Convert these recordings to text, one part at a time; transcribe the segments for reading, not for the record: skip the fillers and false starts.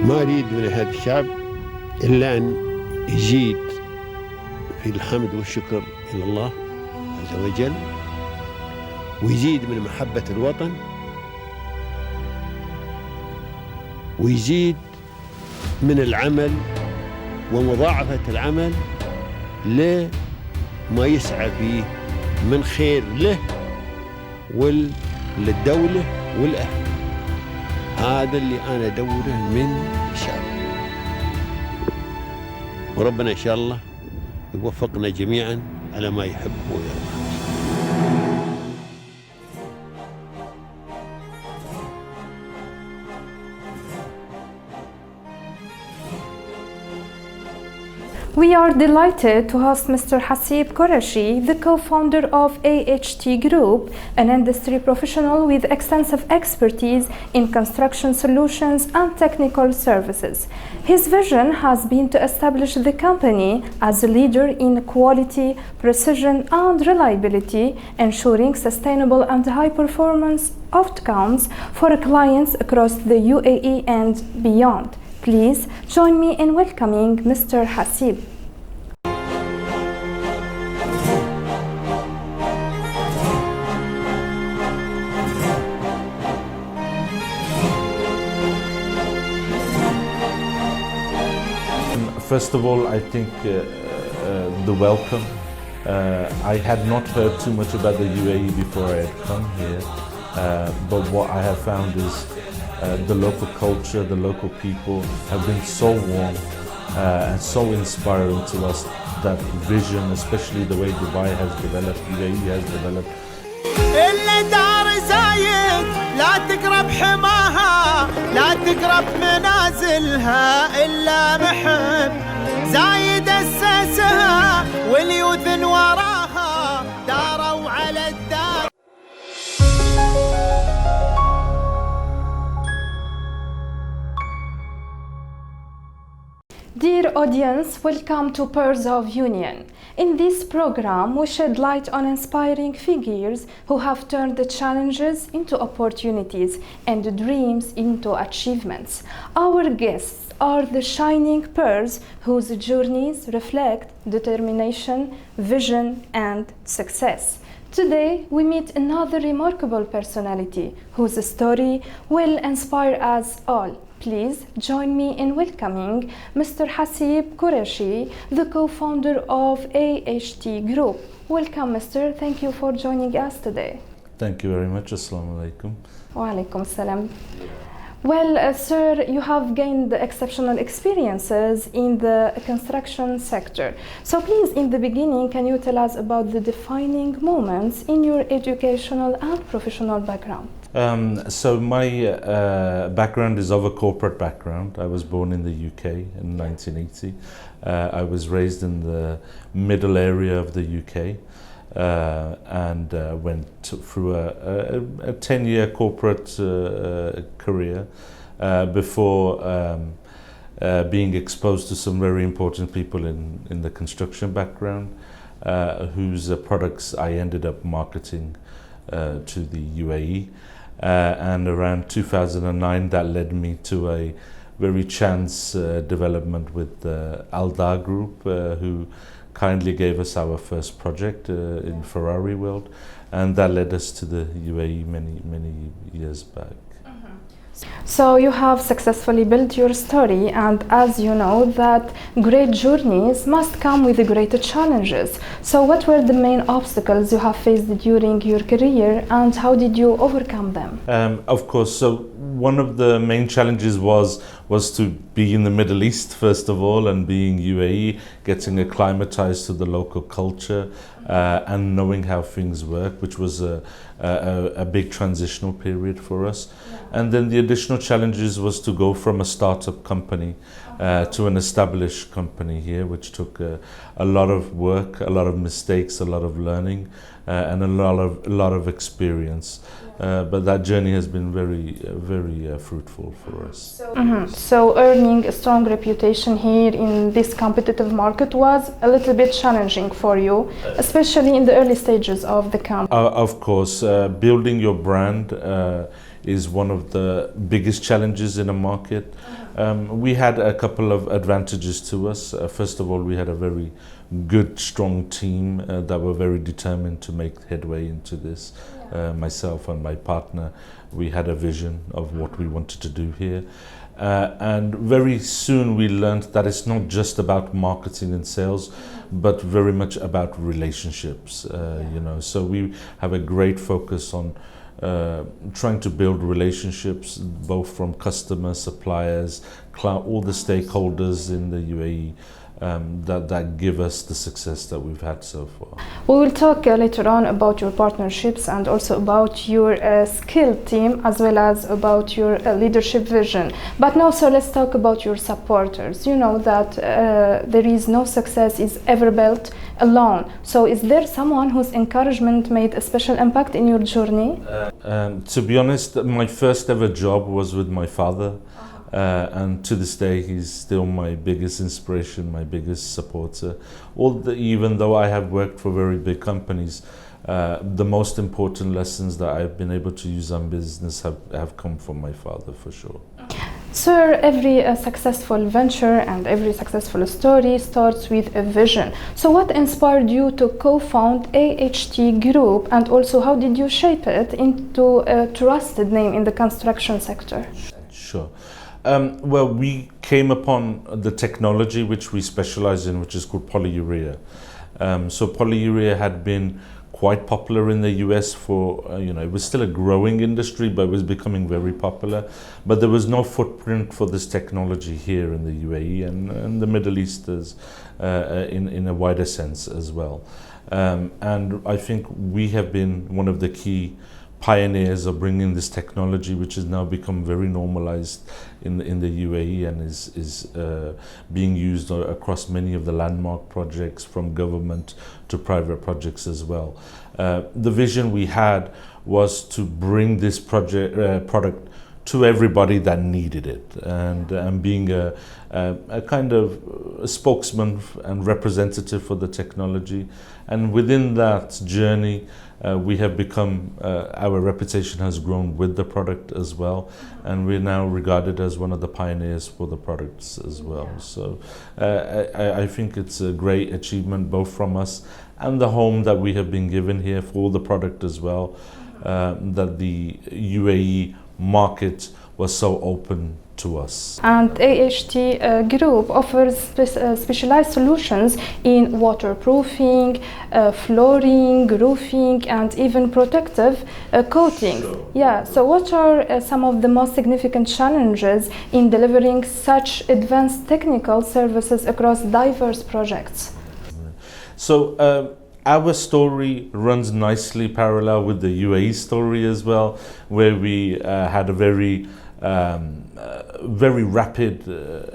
ما أريد من هذا الشعب إلا أن يزيد في الحمد والشكر إلى الله عز وجل، ويزيد من محبة الوطن، ويزيد من العمل ومضاعفة العمل لما يسعى فيه من خير له وللدولة والأهل. هذا اللي أنا أدوره من الشعب، وربنا إن شاء الله يوفقنا جميعا على ما يحب ويرضى. We are delighted to host Mr. Haseeb Qureshi, the co-founder of AHT Group, an industry professional with extensive expertise in construction solutions and technical services. His vision has been to establish the company as a leader in quality, precision, and reliability, ensuring sustainable and high-performance outcomes for clients across the UAE and beyond. Please join me in welcoming Mr. Haseeb. First of all, I think the welcome. I had not heard too much about the UAE before I had come here, but what I have found is the local culture, the local people have been so warm and so inspiring to us. That vision, especially the way Dubai has developed, UAE has developed. لا تقرب حماها، لا تقرب منازلها إلا محب، زايد أسسها واليوثن وراها داروا على الدار. Dear audience, welcome to Pearls of Union. In this program, we shed light on inspiring figures who have turned the challenges into opportunities and dreams into achievements. Our guests are the shining pearls whose journeys reflect determination, vision, and success. Today, we meet another remarkable personality whose story will inspire us all. Please join me in welcoming Mr. Haseeb Qureshi, the co-founder of AHT Group. Welcome, Mr. Thank you for joining us today. Thank you very much. Assalamu alaikum. Wa alaikum salam. Well, sir, you have gained exceptional experiences in the construction sector. So please, in the beginning, can you tell us about the defining moments in your educational and professional background? So my background is of a corporate background. I was born in the UK in 1980. I was raised in the middle area of the UK and went through a 10-year corporate career before being exposed to some very important people in the construction background, whose products I ended up marketing to the UAE. And around 2009, that led me to a very chance development with the Alda Group, who kindly gave us our first project in Ferrari World, and that led us to the UAE many years back. So you have successfully built your story, and as you know that great journeys must come with great challenges. So what were the main obstacles you have faced during your career, and how did you overcome them? Of course, so one of the main challenges was to be in the Middle East first of all, and being UAE, getting acclimatized to the local culture and knowing how things work, which was a big transitional period for us. And then the additional challenges was to go from a startup company to an established company here, which took a lot of work, a lot of mistakes, a lot of learning, and a lot of experience. But that journey has been very fruitful for us. So earning a strong reputation here in this competitive market was a little bit challenging for you, especially in the early stages of the company. Of course, building your brand is one of the biggest challenges in a market. We had a couple of advantages to us. First of all, we had a very good, strong team that were very determined to make headway into this. Myself and my partner, we had a vision of what we wanted to do here. And very soon we learned that it's not just about marketing and sales, but very much about relationships. You know, so we have a great focus on trying to build relationships, both from customers, suppliers, all the stakeholders in the UAE. That give us the success that we've had so far. We will talk later on about your partnerships and also about your skilled team, as well as about your leadership vision. But now, so let's talk about your supporters. You know that there is no success is ever built alone. So is there someone whose encouragement made a special impact in your journey? To be honest, my first ever job was with my father. And to this day, he's still my biggest inspiration, my biggest supporter. Even though I have worked for very big companies, the most important lessons that I've been able to use on business have come from my father, for sure. Sir, every successful venture and every successful story starts with a vision. So what inspired you to co-found AHT Group, and also how did you shape it into a trusted name in the construction sector? Sure. Well, we came upon the technology which we specialize in, which is called polyurea. So polyurea had been quite popular in the US for, it was still a growing industry, but it was becoming very popular. But there was no footprint for this technology here in the UAE and the Middle East in a wider sense as well. And I think we have been one of the key pioneers of bringing this technology, which has now become very normalized in the UAE and is being used across many of the landmark projects, from government to private projects as well. The vision we had was to bring this product to everybody that needed it, and being a kind of a spokesman and representative for the technology. And within that journey, we have become, our reputation has grown with the product as well, and we're now regarded as one of the pioneers for the products as well. So I think it's a great achievement, both from us and the home that we have been given here for the product as well, that the UAE market was so open to us. And AHT Group offers specialized solutions in waterproofing, flooring, roofing, and even protective coatings. Sure. Yeah, so what are some of the most significant challenges in delivering such advanced technical services across diverse projects? So our story runs nicely parallel with the UAE story as well, where we had a very rapid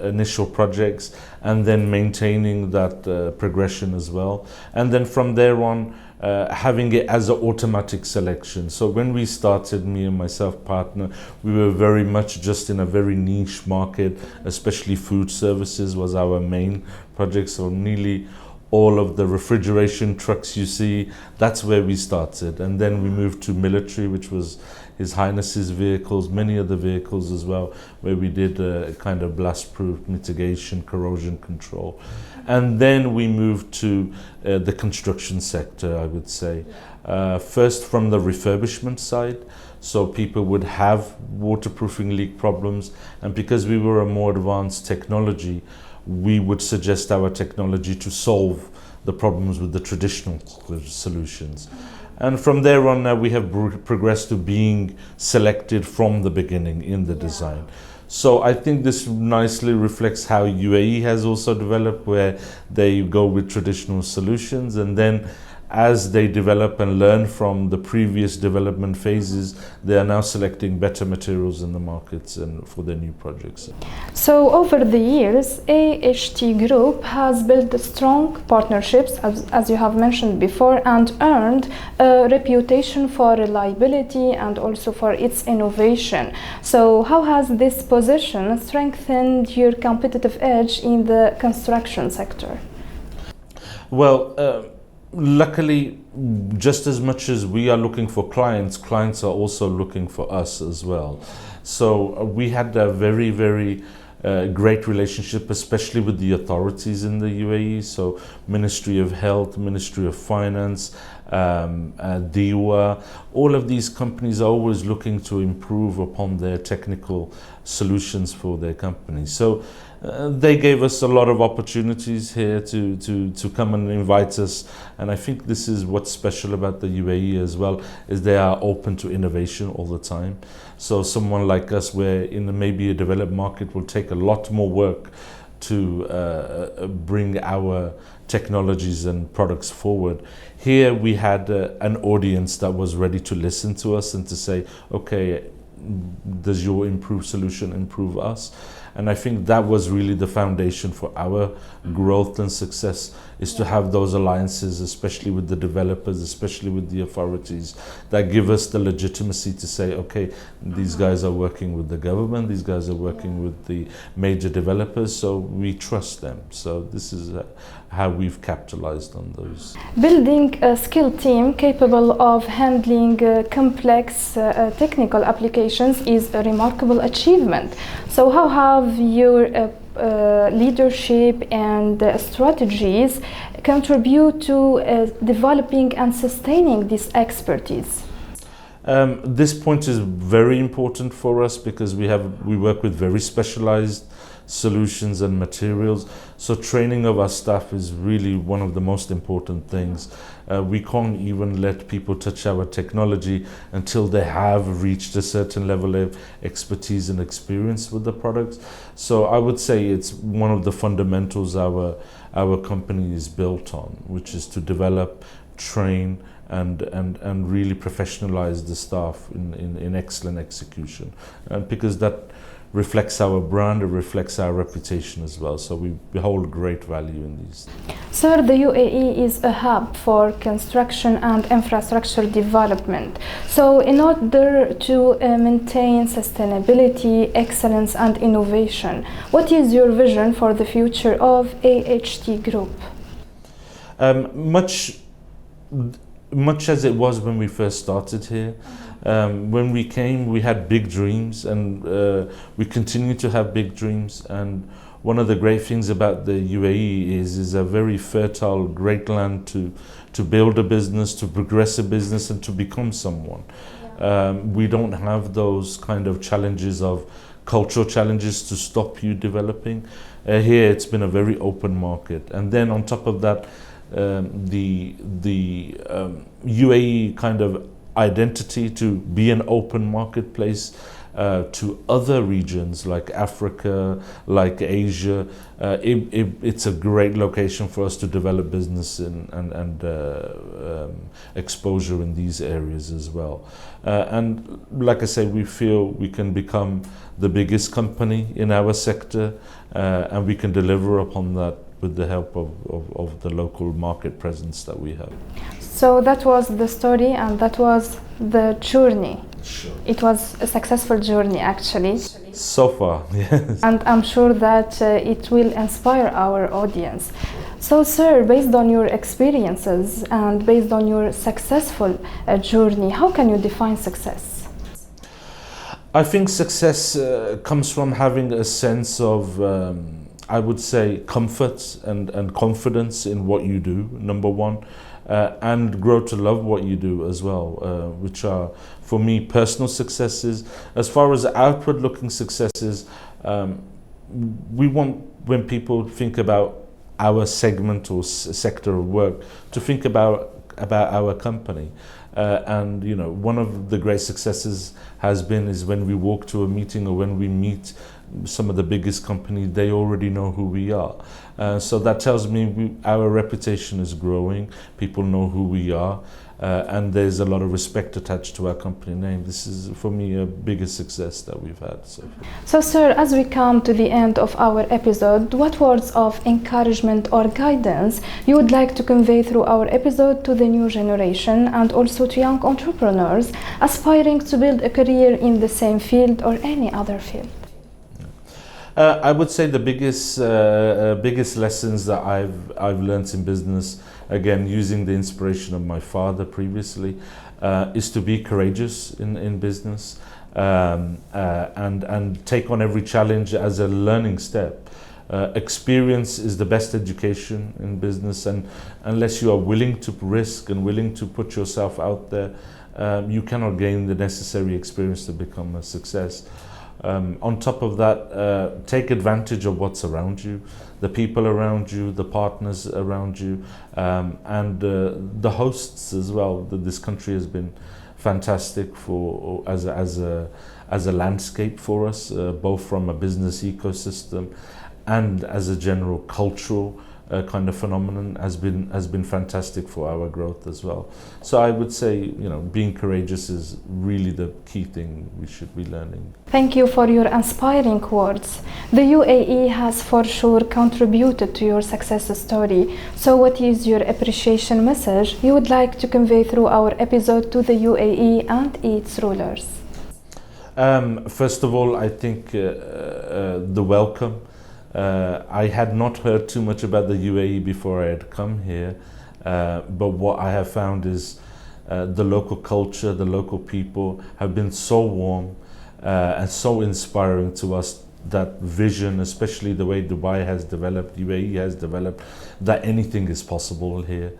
initial projects, and then maintaining that progression as well, and then from there on having it as an automatic selection. So when we started, me and myself partner, we were very much just in a very niche market, especially food services was our main project. So nearly all of the refrigeration trucks you see, that's where we started. And then we moved to military, which was His Highness's vehicles, many other vehicles as well, where we did a kind of blast-proof mitigation, corrosion control. And then we moved to the construction sector, I would say. First from the refurbishment side, so people would have waterproofing leak problems, and because we were a more advanced technology, we would suggest our technology to solve the problems with the traditional solutions. And from there on, now we have progressed to being selected from the beginning in the design. So I think this nicely reflects how UAE has also developed, where they go with traditional solutions, and then as they develop and learn from the previous development phases, they are now selecting better materials in the markets and for their new projects. So over the years, AHT Group has built strong partnerships, as you have mentioned before, and earned a reputation for reliability and also for its innovation. So how has this position strengthened your competitive edge in the construction sector? Well, luckily, just as much as we are looking for clients, clients are also looking for us as well. So we had a very, very great relationship, especially with the authorities in the UAE. So Ministry of Health, Ministry of Finance, DIWA, all of these companies are always looking to improve upon their technical solutions for their companies. So they gave us a lot of opportunities here to come and invite us, and I think this is what's special about the UAE as well, is they are open to innovation all the time. So someone like us, where in maybe a developed market, will take a lot more work to bring our technologies and products forward. Here we had an audience that was ready to listen to us and to say, okay, does your improved solution improve us? And I think that was really the foundation for our growth and success, is to have those alliances, especially with the developers, especially with the authorities, that give us the legitimacy to say, okay, these guys are working with the government, these guys are working with the major developers, so we trust them. So this is how we've capitalized on those. Building a skilled team capable of handling complex technical applications is a remarkable achievement. So how have your leadership and strategies contribute to developing and sustaining this expertise? This point is very important for us because we work with very specialized solutions and materials. So training of our staff is really one of the most important things. We can't even let people touch our technology until they have reached a certain level of expertise and experience with the products. So I would say it's one of the fundamentals our company is built on, which is to develop, train, and really professionalize the staff in excellent execution. And because that reflects our brand, it reflects our reputation as well. So we hold great value in these. Sir, the UAE is a hub for construction and infrastructure development. So in order to maintain sustainability, excellence and innovation, what is your vision for the future of AHT Group? Much as it was when we first started here. When we came, we had big dreams, and we continue to have big dreams. And one of the great things about the UAE is a very fertile, great land to build a business, to progress a business, and to become someone. We don't have those kind of challenges of cultural challenges to stop you developing. Here, it's been a very open market, and then on top of that, the UAE kind of identity to be an open marketplace to other regions like Africa, like Asia. It's a great location for us to develop business and exposure in these areas as well. And like I say, we feel we can become the biggest company in our sector, and we can deliver upon that with the help of the local market presence that we have. So that was the story, and that was the journey. Sure. It was a successful journey, actually. So far, yes. And I'm sure that it will inspire our audience. So, sir, based on your experiences and based on your successful journey, how can you define success? I think success comes from having a sense of I would say comfort and confidence in what you do, number one, and grow to love what you do as well, which are, for me, personal successes. As far as outward looking successes, we want, when people think about our segment or sector of work, to think about our company. And you know, one of the great successes is when we walk to a meeting or when we meet some of the biggest companies, they already know who we are. So that tells me our reputation is growing, people know who we are, and there's a lot of respect attached to our company name. This is, for me, a biggest success that we've had so far. So, sir, as we come to the end of our episode, what words of encouragement or guidance you would like to convey through our episode to the new generation and also to young entrepreneurs aspiring to build a career in the same field or any other field? I would say the biggest lessons that I've learned in business again using the inspiration of my father previously, is to be courageous in business, and take on every challenge as a learning step. Experience is the best education in business, and unless you are willing to risk and willing to put yourself out there, you cannot gain the necessary experience to become a success. On top of that, take advantage of what's around you, the people around you, the partners around you, and the hosts as well. This country has been fantastic for as a landscape for us, both from a business ecosystem and as a general cultural kind of phenomenon has been fantastic for our growth as well. So I would say, being courageous is really the key thing we should be learning. Thank you for your inspiring words. The UAE has for sure contributed to your success story. So what is your appreciation message you would like to convey through our episode to the UAE and its rulers? First of all, I think the welcome. I had not heard too much about the UAE before I had come here, but what I have found is the local culture, the local people have been so warm and so inspiring to us. That vision, especially the way Dubai has developed, UAE has developed, that anything is possible here,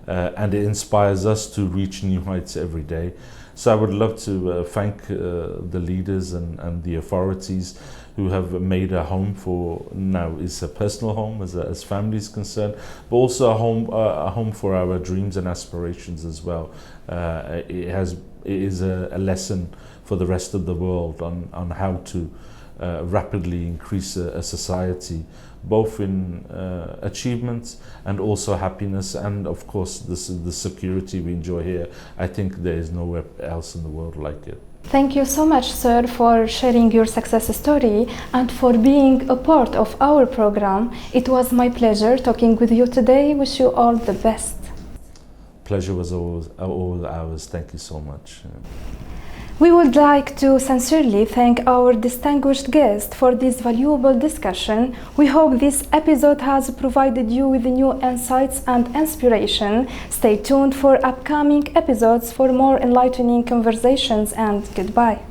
and it inspires us to reach new heights every day. So I would love to thank the leaders and the authorities who have made a home for, now it's a personal home as family is concerned, but also a home for our dreams and aspirations as well. It is a lesson for the rest of the world on how to rapidly increase a society, both in achievements and also happiness, and of course the security we enjoy here. I think there is nowhere else in the world like it. Thank you so much, sir, for sharing your success story and for being a part of our program. It was my pleasure talking with you today. Wish you all the best. Pleasure was all ours. Thank you so much. We would like to sincerely thank our distinguished guest for this valuable discussion. We hope this episode has provided you with new insights and inspiration. Stay tuned for upcoming episodes for more enlightening conversations, and goodbye.